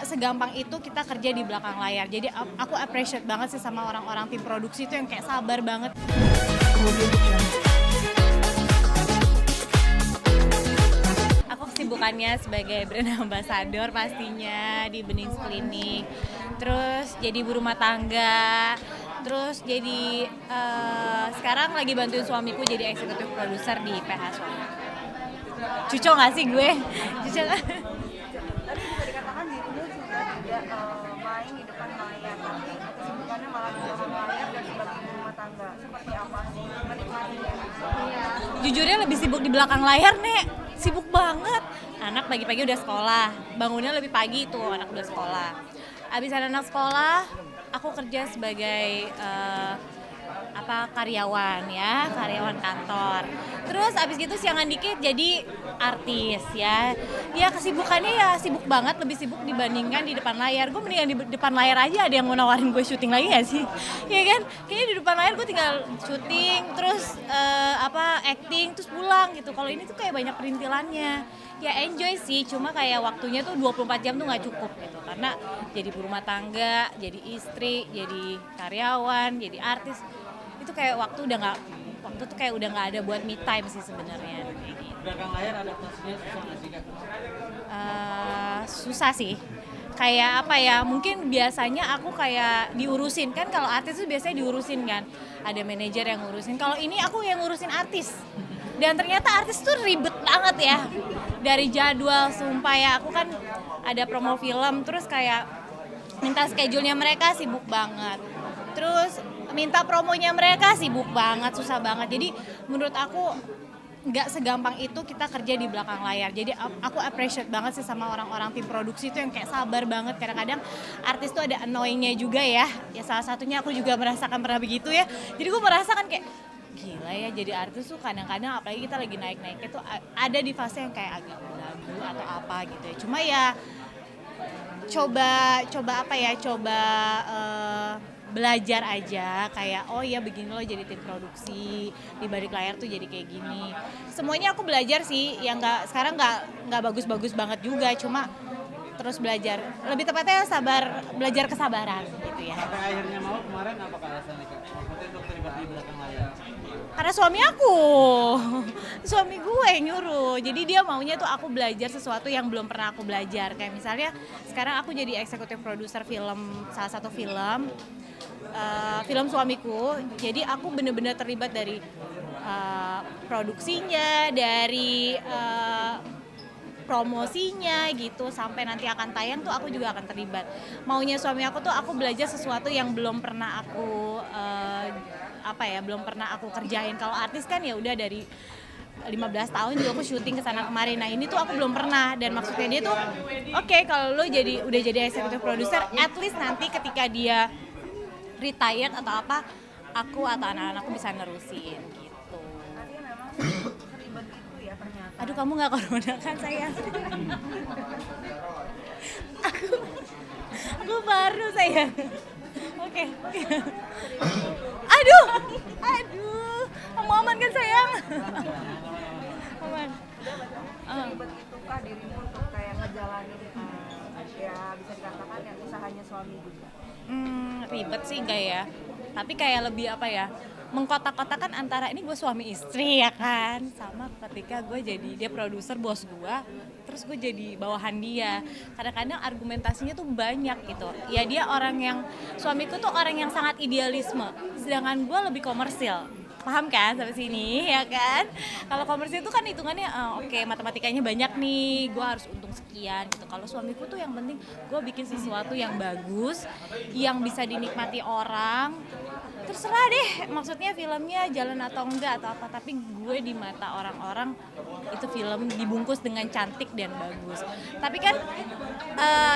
nggak segampang itu kita kerja di belakang layar. Jadi aku appreciate banget sih sama orang-orang tim produksi itu yang kayak sabar banget. Aku kesibukannya sebagai brand ambassador pastinya di Benings Klinik. Terus jadi ibu rumah tangga. Terus jadi sekarang lagi bantuin suamiku jadi eksekutif produser di PH Suami. Cuco nggak sih gue? Cuco nggak? Tadi juga dikatakan dirimu sudah tidak main di depan layar, tapi kesibukannya malah di belakang layar dan sebagai ibu rumah tangga. Seperti apa sih menikmatinya? Iya. Jujurnya lebih sibuk di belakang layar, Nek. Sibuk banget. Anak pagi-pagi udah sekolah. Bangunnya lebih pagi tuh, anak udah sekolah. Abis anak sekolah, aku kerja sebagai karyawan kantor. Terus abis gitu siangan dikit jadi artis ya. Ya kesibukannya ya sibuk banget, lebih sibuk dibandingkan di depan layar. Gue mendingan di depan layar aja, ada yang mau nawarin gue syuting lagi gak sih? Ya kan? Kayaknya di depan layar gue tinggal syuting, terus acting, terus pulang gitu. Kalau ini tuh kayak banyak perintilannya. Ya enjoy sih, cuma kayak waktunya tuh 24 jam tuh gak cukup gitu. Karena jadi ibu rumah tangga, jadi istri, jadi karyawan, jadi artis. Itu kayak waktu tuh kayak udah nggak ada buat me time sih sebenarnya. Belakang layar adaptasinya susah nggak sih Kak? Susah sih. Kayak apa ya? Mungkin biasanya aku kayak diurusin kan, kalau artis tuh biasanya diurusin kan. Ada manajer yang ngurusin. Kalau ini aku yang ngurusin artis. Dan ternyata artis tuh ribet banget ya. Dari jadwal, sumpah ya. Aku kan ada promo film, terus kayak minta schedule-nya mereka sibuk banget. Terus minta promonya mereka sibuk banget, susah banget. Jadi menurut aku nggak segampang itu kita kerja di belakang layar. Jadi aku appreciate banget sih sama orang-orang tim produksi itu yang kayak sabar banget. Kadang-kadang artis tuh ada annoying-nya juga ya. Ya salah satunya aku juga merasakan pernah begitu ya. Jadi gue merasakan kayak gila ya, jadi artis tuh kadang-kadang apalagi kita lagi naik-naiknya tuh ada di fase yang kayak agak lagu atau apa gitu ya. Cuma ya coba belajar aja kayak oh ya begini loh jadi tim produksi, di balik layar tuh jadi kayak gini. Semuanya aku belajar sih, yang sekarang nggak bagus-bagus banget juga, cuma terus belajar. Lebih tepatnya belajar kesabaran gitu ya. Sampai akhirnya mau kemarin apa alasannya Kak? Maksudnya untuk terlibat di belakang layar? Karena suami gue yang nyuruh. Jadi dia maunya tuh aku belajar sesuatu yang belum pernah aku belajar. Kayak misalnya sekarang aku jadi eksekutif produser salah satu film suamiku. Jadi aku bener-bener terlibat dari produksinya, dari promosinya gitu, sampai nanti akan tayang tuh aku juga akan terlibat. Maunya suami aku tuh aku belajar sesuatu yang belum pernah aku kerjain. Kalau artis kan ya udah dari 15 tahun juga aku syuting kesana kemarin. Nah ini tuh aku belum pernah, dan maksudnya dia tuh oke, kalau lo udah jadi executive producer, at least nanti ketika dia retired atau apa, aku atau anak-anakku bisa nerusin gitu. Artinya memang seribet itu ya ternyata. Aduh, kamu nggak corona kan sayang? aku baru sayang. Oke. Aduh, kamu aman kan sayang? Aman. Seribet itu kah dirimu untuk kayak ngejalanin ya bisa dikatakan yang usahanya suami juga? Ribet sih enggak ya, tapi kayak lebih mengkotak-kotakan antara ini gue suami istri ya kan, sama ketika gue jadi dia produser bos gue, terus gue jadi bawahan dia. Kadang-kadang argumentasinya tuh banyak gitu ya. Dia suamiku tuh orang yang sangat idealisme, sedangkan gue lebih komersil. Paham kan sampai sini ya kan? Kalau komersil itu kan hitungannya oke, matematikanya banyak nih, gue harus untung sekian gitu. Kalau suamiku tuh yang penting gue bikin sesuatu yang bagus, yang bisa dinikmati orang. Terserah deh, maksudnya filmnya jalan atau enggak atau apa, tapi gue di mata orang-orang itu film dibungkus dengan cantik dan bagus. Tapi kan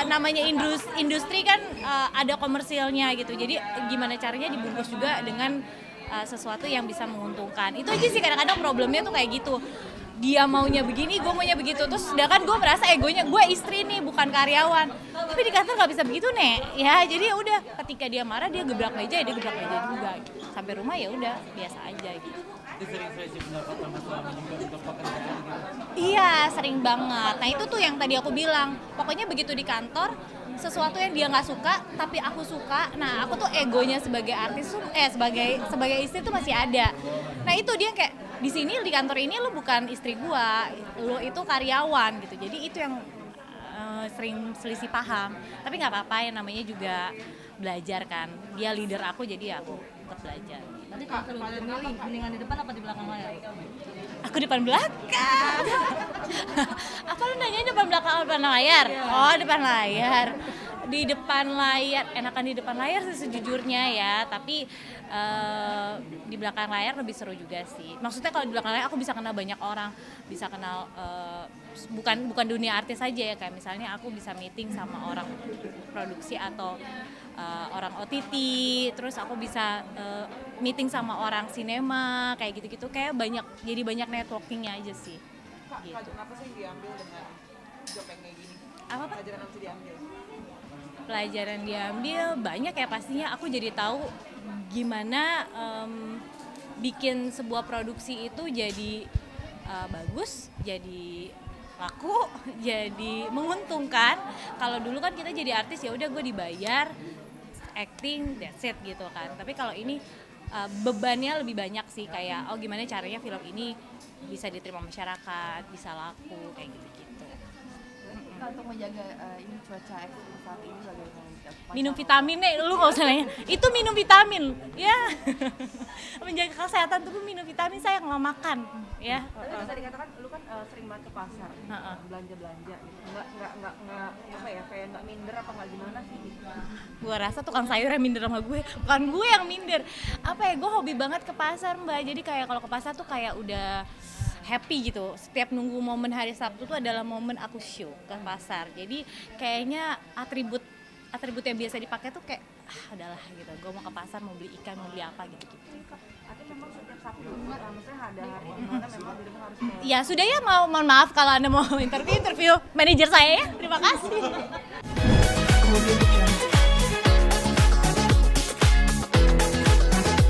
namanya industri kan ada komersilnya gitu. Jadi gimana caranya dibungkus juga dengan sesuatu yang bisa menguntungkan. Itu aja sih kadang-kadang problemnya tuh kayak gitu. Dia maunya begini, gue maunya begitu. Terus sedangkan gue merasa egonya, gue istri nih bukan karyawan. Tapi di kantor gak bisa begitu Nek. Ya jadi ya udah, ketika dia marah dia gebrak meja, ya dia gebrak meja juga. Sampai rumah ya udah biasa aja gitu. Itu sering selisih pendapat sama suami juga untuk pekerjaan gitu? Iya, sering banget. Nah itu tuh yang tadi aku bilang. Pokoknya begitu di kantor, sesuatu yang dia nggak suka tapi aku suka. Nah aku tuh egonya sebagai artis tuh sebagai istri tuh masih ada. Nah itu dia kayak di sini di kantor ini lu bukan istri gua, lu itu karyawan gitu. Jadi itu yang sering selisih paham. Tapi nggak apa-apa, yang namanya juga belajar kan. Dia leader aku jadi aku tetap belajar. Nanti kalau suruh milih, mendingan di depan apa di belakang layar? Aku depan belakang. Apa lu nanya depan belakang atau depan layar? Oh depan layar. Di depan layar, enakan di depan layar sih sejujurnya ya. Tapi di belakang layar lebih seru juga sih. Maksudnya kalau di belakang layar aku bisa kenal banyak orang, bisa kenal bukan dunia artis saja ya. Kayak misalnya aku bisa meeting sama orang produksi atau orang OTT, terus aku bisa meeting sama orang sinema kayak gitu-gitu, kayak jadi banyak networkingnya aja sih. Kak, Gitu. pelajaran apa sih yang diambil dengan job yang kayak gini? Apa Pak? Pelajaran apa sih diambil? Pelajaran diambil banyak ya pastinya. Aku jadi tahu gimana bikin sebuah produksi itu jadi bagus, jadi laku, jadi menguntungkan. Kalau dulu kan kita jadi artis ya udah gue dibayar acting, that's it gitu kan. Tapi kalau ini bebannya lebih banyak sih, kayak oh gimana caranya film ini bisa diterima masyarakat, bisa laku kayak gitu-gitu. Kak, untuk menjaga ini cuaca ekstrim saat ini bagaimana? Minum vitamin nih, lu gak usah nanya. Itu minum vitamin, ya. Menjaga kesehatan tuh minum vitamin, saya nggak makan, ya. Tadi bisa dikatakan lu kan sering banget ke pasar, belanja gitu. Nggak apa ya, kayak nggak minder apa nggak gimana sih? Gua rasa tukang sayur yang minder sama gue, bukan gue yang minder. Apa ya, gue hobi banget ke pasar Mbak. Jadi kayak kalau ke pasar tuh kayak udah happy gitu. Setiap nunggu momen hari Sabtu tuh adalah momen aku show ke pasar. Jadi kayaknya atribut yang biasa dipakai tuh kayak adalah gitu. Gue mau ke pasar, mau beli ikan, mau beli apa gitu-gitu. Artinya memang setiap Sabtu, maksudnya ada hari di mana memang dirimu harus ke Ya sudah ya, mohon maaf kalau Anda mau interview manajer saya ya. Terima kasih.